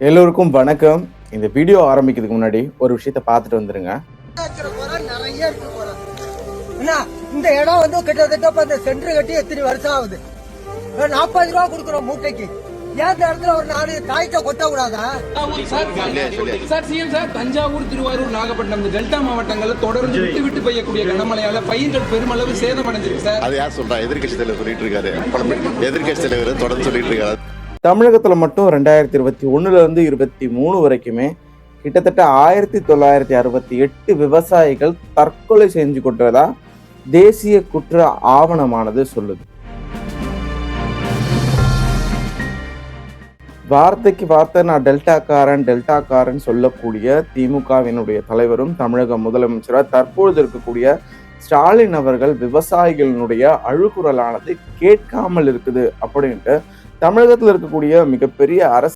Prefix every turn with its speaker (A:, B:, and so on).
A: எல்லோருக்கும் வணக்கம். இந்த வீடியோ ஆரம்பிக்கிறதுக்கு முன்னாடி ஒரு விஷயத்த பார்த்துட்டு வந்துருங்க.
B: நிறைய இருக்கு போறோம். இந்த இடம் வந்து கிட்டத்தட்ட சென்டர் கட்டி எத்தனை வருஷம் ஆகுது. 40 ரூபா கொடுக்குறோம் மூட்டைக்கு. ஏன் இடத்துல ஒரு 4 தாய்க்க கொட்ட கூடாதா?
C: தஞ்சாவூர், திருவாரூர், நாகப்பட்டினம் இந்த டெல்டா மாவட்டங்கள்ல தொடர்ந்து விட்டு பெய்யக்கூடிய கனமழையால பயிர்கள் பெருமளவு சேதம் அடைஞ்சிருக்கு சார்.
D: அது யார் சொல்றா? எதிர்கட்சி தலைவர் சொல்லிட்டு இருக்காரு. எதிர்கட்சி தலைவர் தொடர்ந்து சொல்லிட்டு இருக்காரு.
A: தமிழகத்துல மட்டும் 2021 23 வரைக்குமே கிட்டத்தட்ட 1968 விவசாயிகள் தற்கொலை செஞ்சு கொண்டதா தேசிய குற்ற ஆவணமானது சொல்லுது. வார்த்தைக்கு வார்த்தை நான் டெல்டாக்காரன் சொல்லக்கூடிய திமுகவினுடைய தலைவரும் தமிழக முதலமைச்சராக தற்பொழுது இருக்கக்கூடிய ஸ்டாலின் அவர்கள் விவசாயிகளினுடைய அழுகுரலானது கேட்காமல் இருக்குது அப்படின்ட்டு தமிழகத்தில் இருக்கக்கூடிய மிகப்பெரிய அரசு